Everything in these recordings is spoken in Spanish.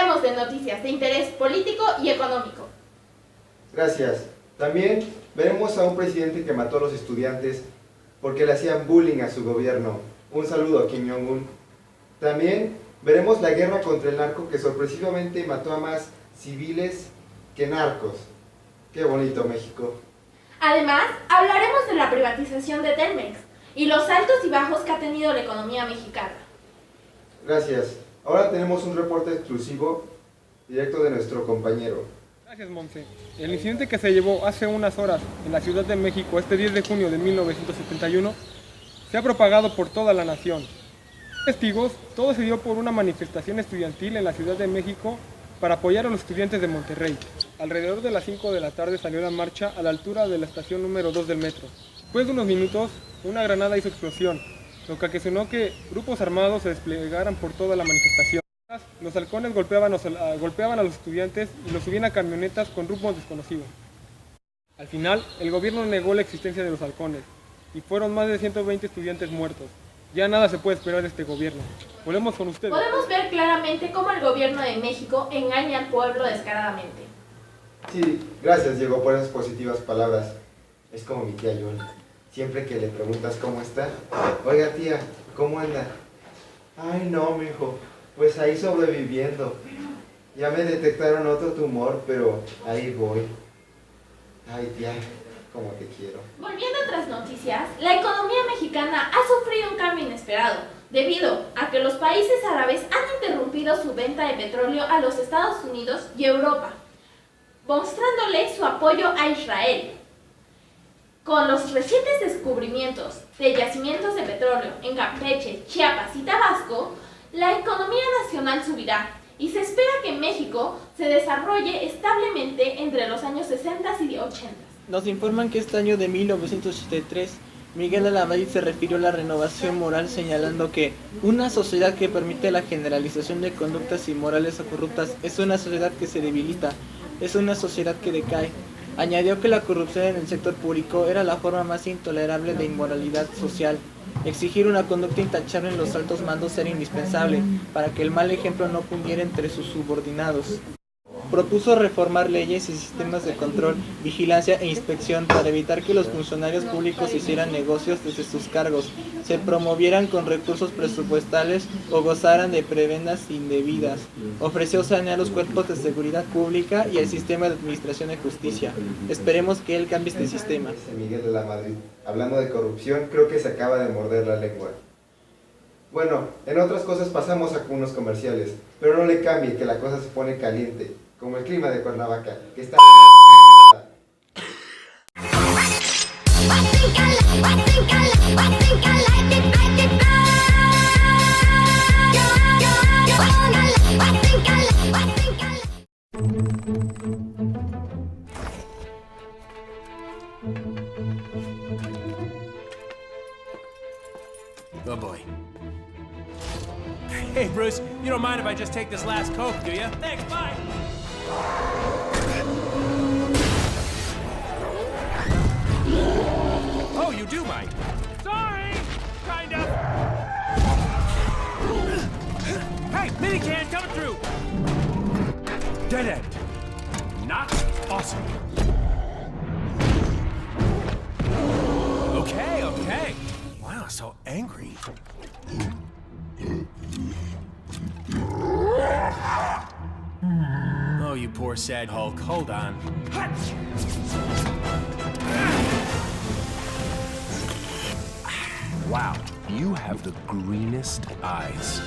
hablaremos de noticias de interés político y económico. Gracias. También veremos a un presidente que mató a los estudiantes porque le hacían bullying a su gobierno. Un saludo a Kim Jong-un. También veremos la guerra contra el narco que sorpresivamente mató a más civiles que narcos. Qué bonito México. Además, hablaremos de la privatización de Telmex y los altos y bajos que ha tenido la economía mexicana. Gracias. Ahora tenemos un reporte exclusivo directo de nuestro compañero. Gracias, Monse. El incidente que se llevó hace unas horas en la Ciudad de México, este 10 de junio de 1971, se ha propagado por toda la nación. Testigos, todo se dio por una manifestación estudiantil en la Ciudad de México para apoyar a los estudiantes de Monterrey. Alrededor de las 5 de la tarde salió la marcha a la altura de la estación número 2 del metro. Después de unos minutos, una granada hizo explosión, lo que ocasionó que grupos armados se desplegaran por toda la manifestación. Los halcones golpeaban a los estudiantes y los subían a camionetas con rumbo desconocido. Al final, el gobierno negó la existencia de los halcones y fueron más de 120 estudiantes muertos. Ya nada se puede esperar de este gobierno. Volvemos con ustedes. Podemos ver claramente cómo el gobierno de México engaña al pueblo descaradamente. Sí, gracias Diego por esas positivas palabras. Es como mi tía Yol. Siempre que le preguntas cómo está, oiga tía, ¿cómo anda? Ay no, mijo, pues ahí sobreviviendo. Ya me detectaron otro tumor, pero ahí voy. Ay tía, cómo te quiero. Volviendo a otras noticias, la economía mexicana ha sufrido un cambio inesperado, debido a que los países árabes han interrumpido su venta de petróleo a los Estados Unidos y Europa, mostrándole su apoyo a Israel. Con los recientes descubrimientos de yacimientos de petróleo en Campeche, Chiapas y Tabasco, la economía nacional subirá y se espera que México se desarrolle establemente entre los años 60 y 80. Nos informan que este año de 1983, Miguel de la Madrid se refirió a la renovación moral señalando que una sociedad que permite la generalización de conductas inmorales o corruptas es una sociedad que se debilita, es una sociedad que decae. Añadió que la corrupción en el sector público era la forma más intolerable de inmoralidad social. Exigir una conducta intachable en los altos mandos era indispensable para que el mal ejemplo no cundiera entre sus subordinados. Propuso reformar leyes y sistemas de control, vigilancia e inspección para evitar que los funcionarios públicos hicieran negocios desde sus cargos, se promovieran con recursos presupuestales o gozaran de prebendas indebidas. Ofreció sanear los cuerpos de seguridad pública y el sistema de administración de justicia. Esperemos que él cambie este sistema. Miguel de la Madrid, hablando de corrupción, creo que se acaba de morder la lengua. Bueno, en otras cosas pasamos a unos comerciales, pero no le cambie que la cosa se pone caliente. Como el clima de Cuernavaca, que está... Oh boy. Hey Bruce, you don't mind if I just take this last Coke, do you? Thanks, bye! Oh, you do mind. Sorry! Kind of. Hey, minican coming through! Dead end. Not awesome. Okay. Wow, so angry. Oh, you poor sad Hulk. Hold on. Wow, you have the greenest eyes.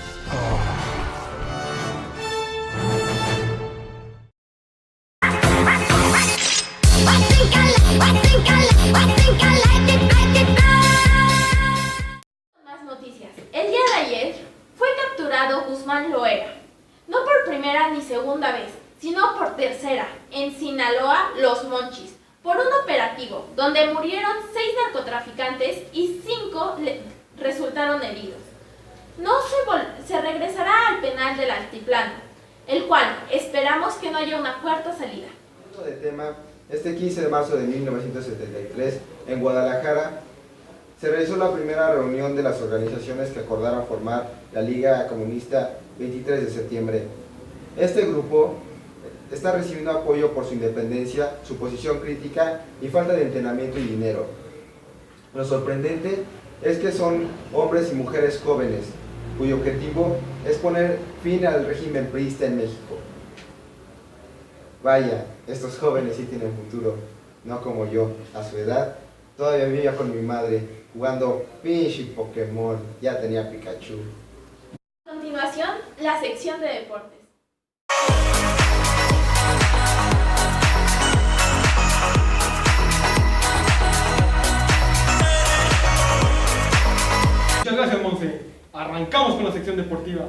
Más noticias. El día de ayer fue capturado Guzmán Loera, no por primera ni segunda vez, sino por tercera, en Sinaloa, Los Monchis, por un operativo donde murieron 6 narcotraficantes y 5 resultaron heridos. No se regresará al penal del Altiplano, el cual esperamos que no haya una cuarta salida. De tema, este 15 de marzo de 1973, en Guadalajara, se realizó la primera reunión de las organizaciones que acordaron formar la Liga Comunista 23 de septiembre. Este grupo está recibiendo apoyo por su independencia, su posición crítica y falta de entrenamiento y dinero. Lo sorprendente es que son hombres y mujeres jóvenes, cuyo objetivo es poner fin al régimen priista en México. Vaya, estos jóvenes sí tienen futuro, no como yo, a su edad, todavía vivía con mi madre, jugando pinche Pokémon, ya tenía Pikachu. A continuación, la sección de deportes. Muchas gracias, Monse. Arrancamos con la sección deportiva.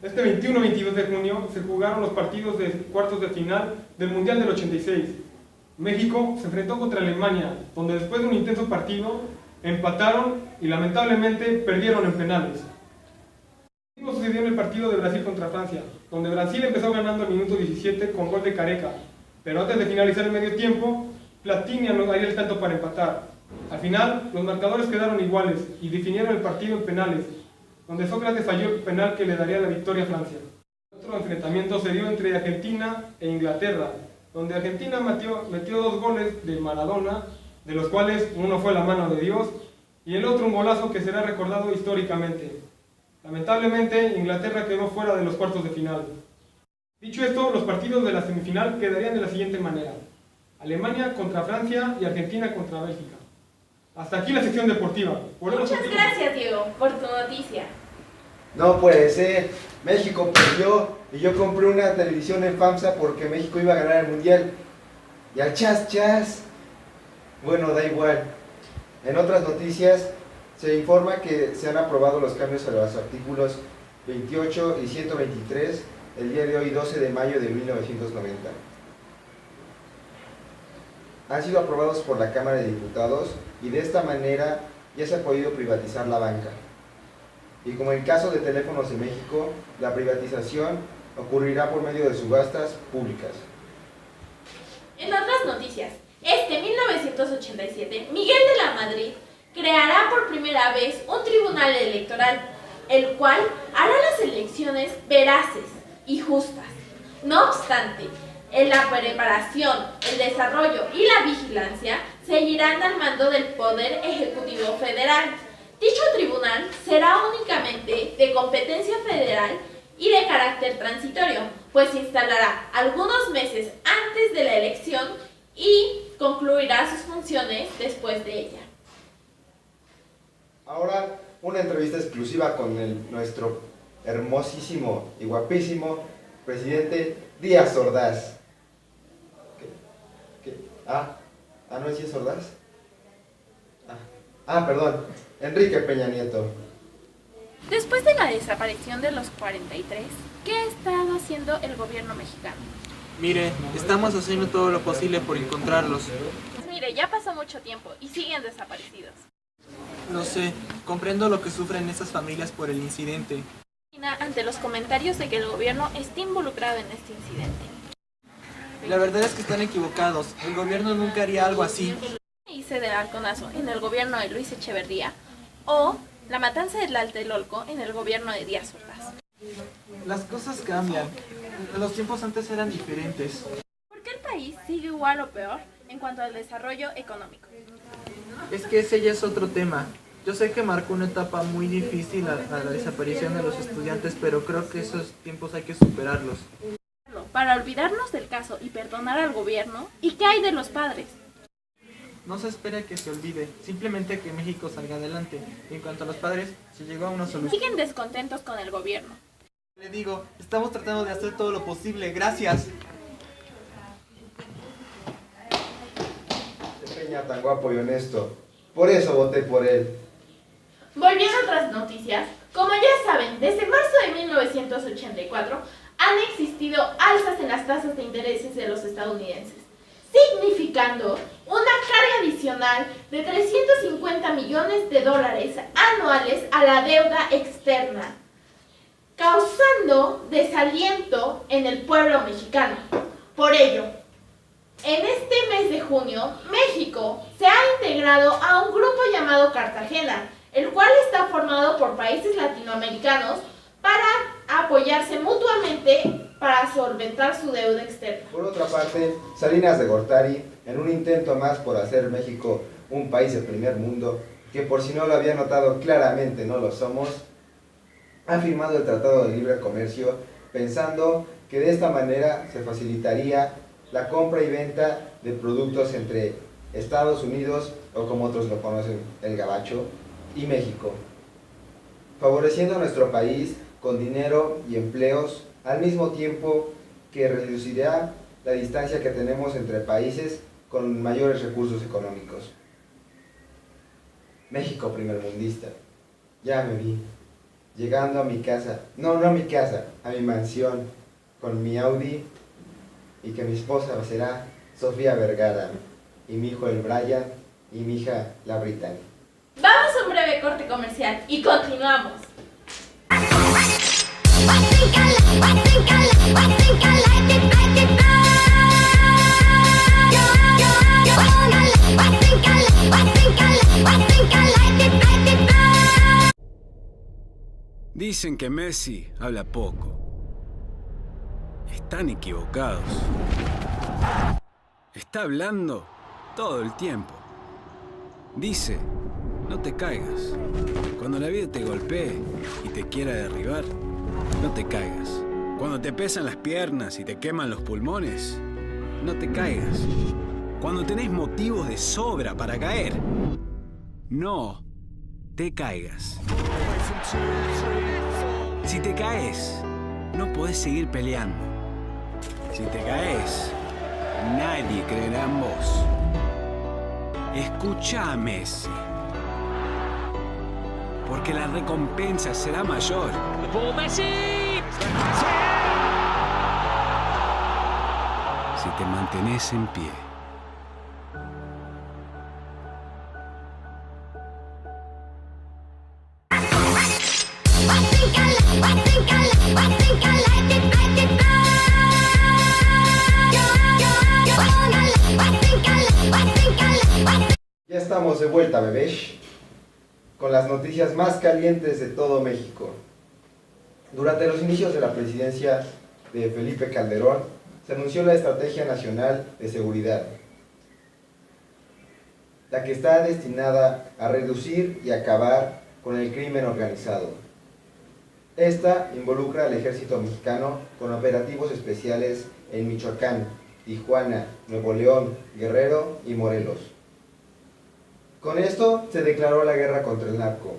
Este 21-22 de junio se jugaron los partidos de cuartos de final del Mundial del 86. México se enfrentó contra Alemania, donde después de un intenso partido empataron y lamentablemente perdieron en penales. Lo mismo sucedió en el partido de Brasil contra Francia, donde Brasil empezó ganando al minuto 17 con gol de Careca, pero antes de finalizar el medio tiempo, Platini haría el tanto para empatar. Al final, los marcadores quedaron iguales y definieron el partido en penales, donde Sócrates falló el penal que le daría la victoria a Francia. Otro enfrentamiento se dio entre Argentina e Inglaterra, donde Argentina metió 2 goles de Maradona, de los cuales uno fue la mano de Dios y el otro un golazo que será recordado históricamente. Lamentablemente, Inglaterra quedó fuera de los cuartos de final. Dicho esto, los partidos de la semifinal quedarían de la siguiente manera: Alemania contra Francia y Argentina contra Bélgica. Hasta aquí la sección deportiva. Muchas gracias, Diego, por tu noticia. No puede ser, México perdió y yo compré una televisión en FAMSA porque México iba a ganar el mundial. Y al chas. Bueno, da igual. En otras noticias, se informa que se han aprobado los cambios a los artículos 28 y 123 el día de hoy, 12 de mayo de 1990. Han sido aprobados por la Cámara de Diputados y de esta manera ya se ha podido privatizar la banca. Y como en el caso de Teléfonos en México, la privatización ocurrirá por medio de subastas públicas. En otras noticias, 1987, Miguel de la Madrid creará por primera vez un tribunal electoral, el cual hará las elecciones veraces y justas. No obstante, en la preparación, el desarrollo y la vigilancia seguirán al mando del Poder Ejecutivo Federal. Dicho tribunal será únicamente de competencia federal y de carácter transitorio, pues se instalará algunos meses antes de la elección y concluirá sus funciones después de ella. Ahora, una entrevista exclusiva con nuestro hermosísimo y guapísimo presidente Díaz Ordaz. ¿Qué? ¿No es Díaz Ordaz? Perdón, Enrique Peña Nieto. Después de la desaparición de los 43, ¿qué ha estado haciendo el gobierno mexicano? Mire, estamos haciendo todo lo posible por encontrarlos. Pues mire, ya pasó mucho tiempo y siguen desaparecidos. Lo sé, comprendo lo que sufren esas familias por el incidente. Ante los comentarios de que el gobierno está involucrado en este incidente. La verdad es que están equivocados. El gobierno nunca haría algo así. Hice del halconazo en el gobierno de Luis Echeverría o la matanza del Tlatelolco en el gobierno de Díaz Ordaz. Las cosas cambian. Los tiempos antes eran diferentes. ¿Por qué el país sigue igual o peor en cuanto al desarrollo económico? Es que ese ya es otro tema. Yo sé que marcó una etapa muy difícil a la desaparición de los estudiantes, pero creo que esos tiempos hay que superarlos. Para olvidarnos del caso y perdonar al gobierno, ¿y qué hay de los padres? No se espera que se olvide, simplemente que México salga adelante. Y en cuanto a los padres, se llegó a una solución. Siguen descontentos con el gobierno. Le digo, estamos tratando de hacer todo lo posible. Gracias. Qué Peña tan guapo y honesto. Por eso voté por él. Volviendo a otras noticias, como ya saben, desde marzo de 1984 han existido alzas en las tasas de intereses de los estadounidenses, significando una carga adicional de 350 millones de dólares anuales a la deuda externa, causando desaliento en el pueblo mexicano. Por ello, en este mes de junio, México se ha integrado a un grupo llamado Cartagena, el cual está formado por países latinoamericanos para apoyarse mutuamente para solventar su deuda externa. Por otra parte, Salinas de Gortari, en un intento más por hacer México un país de primer mundo, que por si no lo había notado claramente no lo somos, ha firmado el Tratado de Libre Comercio pensando que de esta manera se facilitaría la compra y venta de productos entre Estados Unidos, o como otros lo conocen, el Gabacho, y México, favoreciendo a nuestro país con dinero y empleos, al mismo tiempo que reducirá la distancia que tenemos entre países con mayores recursos económicos. México primermundista. Ya me vi, llegando a mi casa, no a mi casa, a mi mansión, con mi Audi, y que mi esposa será Sofía Vergara, y mi hijo el Brian, y mi hija la Brittany. Vamos a un breve corte comercial y continuamos. Dicen que Messi habla poco. Están equivocados. Está hablando todo el tiempo. Dice, no te caigas. Cuando la vida te golpee y te quiera derribar, no te caigas. Cuando te pesan las piernas y te queman los pulmones, no te caigas. Cuando tenés motivos de sobra para caer, no te caigas. Si te caes, no podés seguir peleando. Si te caes, nadie creerá en vos. Escuchá a Messi, porque la recompensa será mayor. Si te mantenés en pie. Ya estamos de vuelta, bebés, con las noticias más calientes de todo México. Durante los inicios de la presidencia de Felipe Calderón, se anunció la Estrategia Nacional de Seguridad, la que está destinada a reducir y acabar con el crimen organizado. Esta involucra al ejército mexicano con operativos especiales en Michoacán, Tijuana, Nuevo León, Guerrero y Morelos. Con esto se declaró la guerra contra el narco,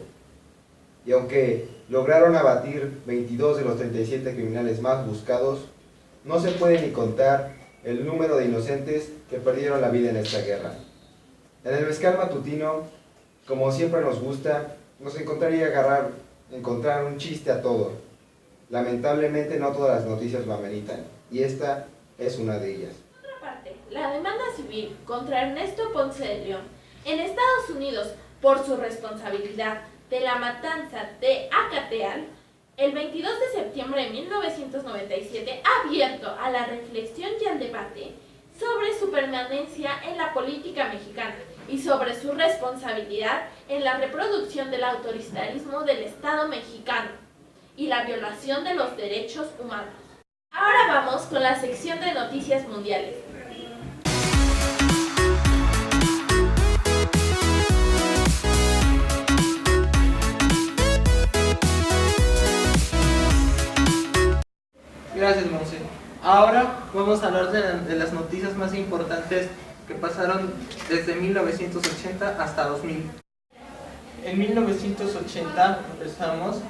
y aunque lograron abatir 22 de los 37 criminales más buscados, no se puede ni contar el número de inocentes que perdieron la vida en esta guerra. En el mezcal matutino, como siempre nos gusta, nos encontraría encontrar un chiste a todo. Lamentablemente no todas las noticias lo ameritan, y esta es una de ellas. Por otra parte, la demanda civil contra Ernesto Ponce de León en Estados Unidos por su responsabilidad de la matanza de Acateal el 22 de septiembre de 1997 ha abierto a la reflexión y al debate sobre su permanencia en la política mexicana y sobre su responsabilidad en la reproducción del autoritarismo del Estado mexicano y la violación de los derechos humanos. Ahora vamos con la sección de noticias mundiales. Gracias, Monse. Ahora vamos a hablar de las noticias más importantes que pasaron desde 1980 hasta 2000. En 1980 empezamos.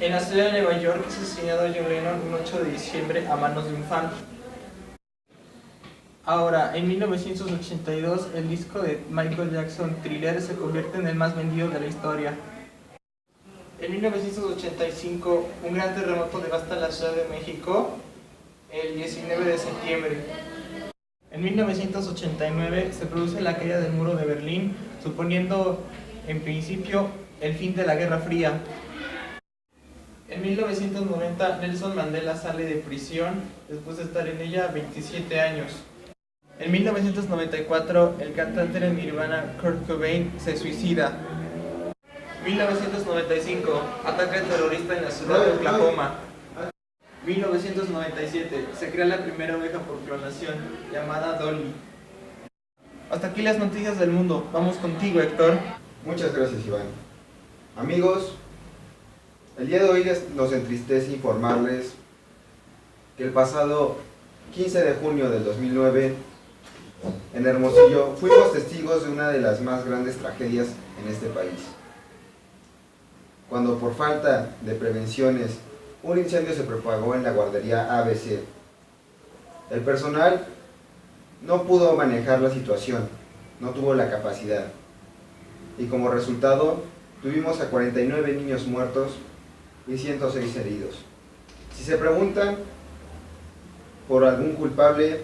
En la ciudad de Nueva York es asesinado John Lennon un 8 de diciembre a manos de un fan. Ahora, en 1982, el disco de Michael Jackson, Thriller, se convierte en el más vendido de la historia. En 1985, un gran terremoto devasta la Ciudad de México el 19 de septiembre. En 1989 se produce la caída del muro de Berlín, suponiendo en principio el fin de la Guerra Fría. En 1990 Nelson Mandela sale de prisión después de estar en ella 27 años. En 1994 el cantante de Nirvana Kurt Cobain se suicida. 1995 ataque terrorista en la ciudad de Oklahoma. 1997. Se crea la primera oveja por clonación, llamada Dolly. Hasta aquí las noticias del mundo. Vamos contigo, Héctor. Muchas gracias, Iván. Amigos, el día de hoy nos entristece informarles que el pasado 15 de junio del 2009, en Hermosillo, fuimos testigos de una de las más grandes tragedias en este país. Cuando por falta de prevenciones, un incendio se propagó en la guardería ABC. El personal no pudo manejar la situación, no tuvo la capacidad. Y como resultado, tuvimos a 49 niños muertos y 106 heridos. Si se preguntan por algún culpable,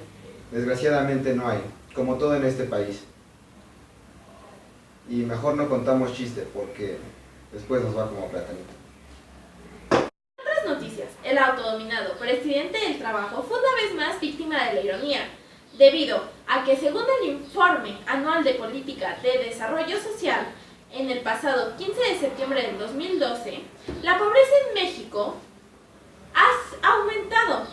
desgraciadamente no hay, como todo en este país. Y mejor no contamos chistes porque después nos va como platanito. Otras noticias. El autodominado presidente del trabajo fue una vez más víctima de la ironía, debido a que según el informe anual de política de desarrollo social, en el pasado 15 de septiembre del 2012, la pobreza en México ha aumentado.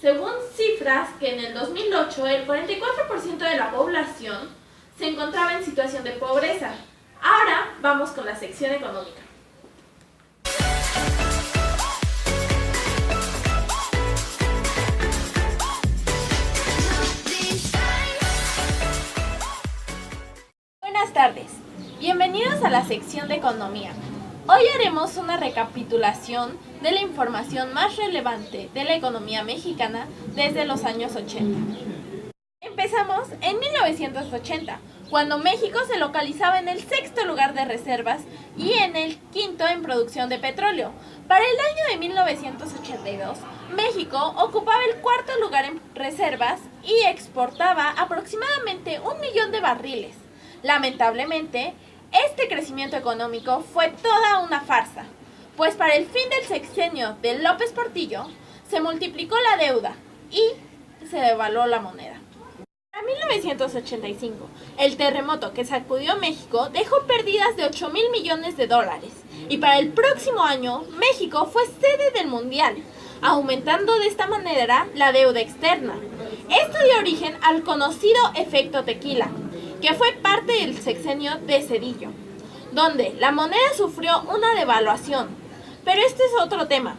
Según cifras que en el 2008 el 44% de la población se encontraba en situación de pobreza. Ahora vamos con la sección económica. Buenas tardes, bienvenidos a la sección de economía. Hoy haremos una recapitulación de la información más relevante de la economía mexicana desde los años 80. Empezamos en 1980, cuando México se localizaba en el 6º lugar de reservas y en el 5º en producción de petróleo. Para el año de 1982, México ocupaba el 4º lugar en reservas y exportaba aproximadamente 1 millón de barriles. Lamentablemente, este crecimiento económico fue toda una farsa, pues para el fin del sexenio de López Portillo se multiplicó la deuda y se devaluó la moneda. En 1985, el terremoto que sacudió México dejó pérdidas de 8,000 millones de dólares y para el próximo año México fue sede del Mundial, aumentando de esta manera la deuda externa. Esto dio origen al conocido efecto tequila, que fue parte del sexenio de Cedillo, donde la moneda sufrió una devaluación. Pero este es otro tema.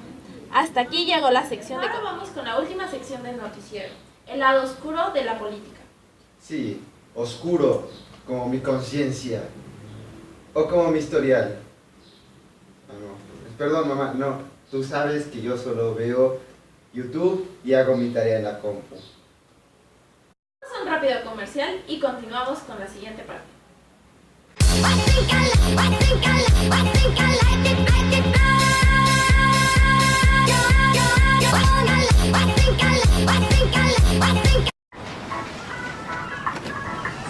Hasta aquí llegó la sección de... Ahora vamos con la última sección del noticiero, el lado oscuro de la política. Sí, oscuro, como mi conciencia, o como mi historial. No, perdón mamá, no, tú sabes que yo solo veo YouTube y hago mi tarea en la compu. Un rápido comercial y continuamos con la siguiente parte.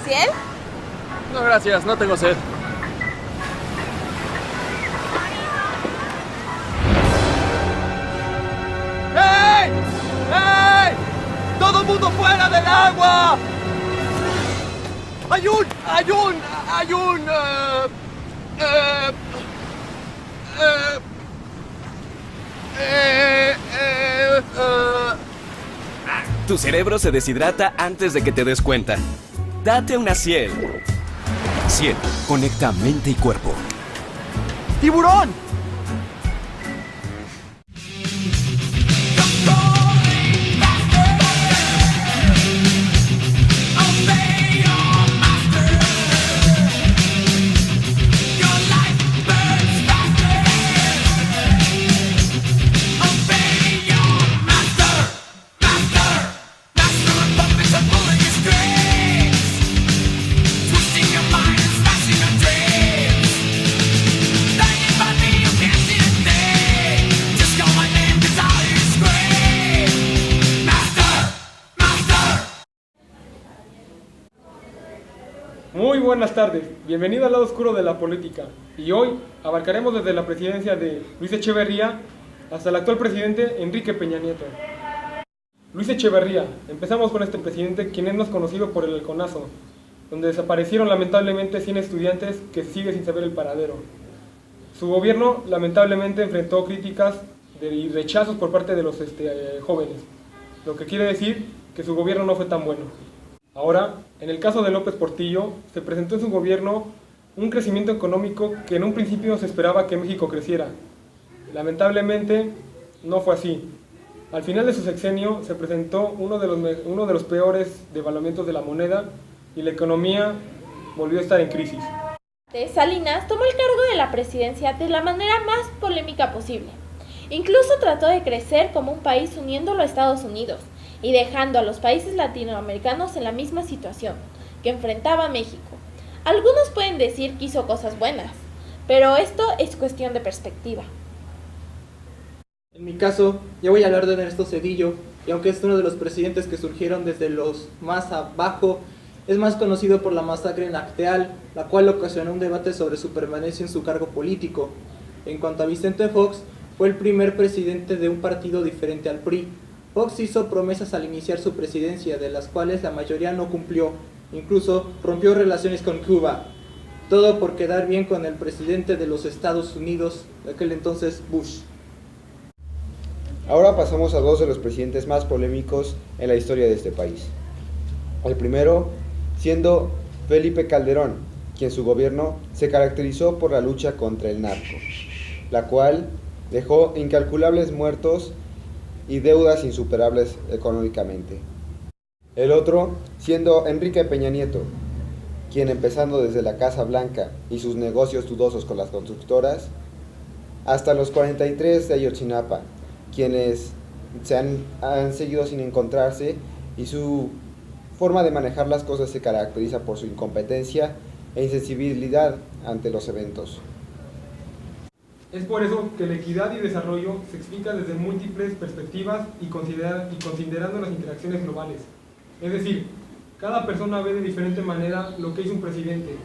¿Ciel? No, gracias, no tengo sed. ¡Hey! ¡Hey! ¡Todo mundo fuera del agua! ¡Hay un... Tu cerebro se deshidrata antes de que te des cuenta. Date una Ciel. Ciel, conecta mente y cuerpo. ¡Tiburón! Muy buenas tardes, bienvenido al lado oscuro de la política. Y hoy abarcaremos desde la presidencia de Luis Echeverría hasta el actual presidente Enrique Peña Nieto. Luis Echeverría, empezamos con este presidente quien es más conocido por el halconazo, donde desaparecieron lamentablemente 100 estudiantes que sigue sin saber el paradero. Su gobierno lamentablemente enfrentó críticas y rechazos por parte de los jóvenes, lo que quiere decir que su gobierno no fue tan bueno. Ahora, en el caso de López Portillo, se presentó en su gobierno un crecimiento económico que en un principio se esperaba que México creciera. Lamentablemente, no fue así. Al final de su sexenio se presentó uno de los peores devaluamientos de la moneda y la economía volvió a estar en crisis. Salinas tomó el cargo de la presidencia de la manera más polémica posible. Incluso trató de crecer como un país uniéndolo a Estados Unidos y dejando a los países latinoamericanos en la misma situación que enfrentaba México. Algunos pueden decir que hizo cosas buenas, pero esto es cuestión de perspectiva. En mi caso, yo voy a hablar de Ernesto Zedillo, y aunque es uno de los presidentes que surgieron desde los más abajo, es más conocido por la masacre en Acteal, la cual ocasionó un debate sobre su permanencia en su cargo político. En cuanto a Vicente Fox, fue el primer presidente de un partido diferente al PRI. Fox hizo promesas al iniciar su presidencia, de las cuales la mayoría no cumplió. Incluso rompió relaciones con Cuba. Todo por quedar bien con el presidente de los Estados Unidos, de aquel entonces Bush. Ahora pasamos a dos de los presidentes más polémicos en la historia de este país. El primero siendo Felipe Calderón, quien su gobierno se caracterizó por la lucha contra el narco, la cual dejó incalculables muertos y deudas insuperables económicamente. El otro siendo Enrique Peña Nieto, quien empezando desde la Casa Blanca y sus negocios dudosos con las constructoras, hasta los 43 de Ayotzinapa, quienes han seguido sin encontrarse, y su forma de manejar las cosas se caracteriza por su incompetencia e insensibilidad ante los eventos. Es por eso que la equidad y desarrollo se explica desde múltiples perspectivas y considerando las interacciones globales. Es decir, cada persona ve de diferente manera lo que hizo un presidente.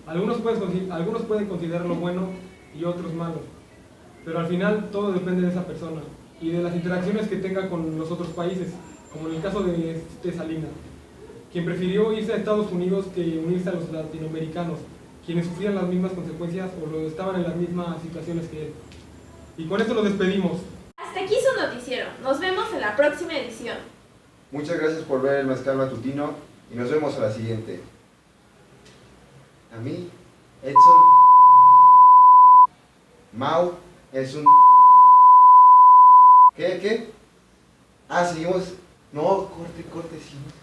Algunos pueden considerarlo bueno y otros malo, pero al final todo depende de esa persona y de las interacciones que tenga con los otros países, como en el caso de Salinas, quien prefirió irse a Estados Unidos que unirse a los latinoamericanos, quienes sufrían las mismas consecuencias o estaban en las mismas situaciones que él. Y con esto los despedimos. Hasta aquí su noticiero. Nos vemos en la próxima edición. Muchas gracias por ver el Mezcal Matutino y nos vemos a la siguiente. A mí, Edson, Mau es un... ¿Qué? Ah, seguimos... No, corte, seguimos.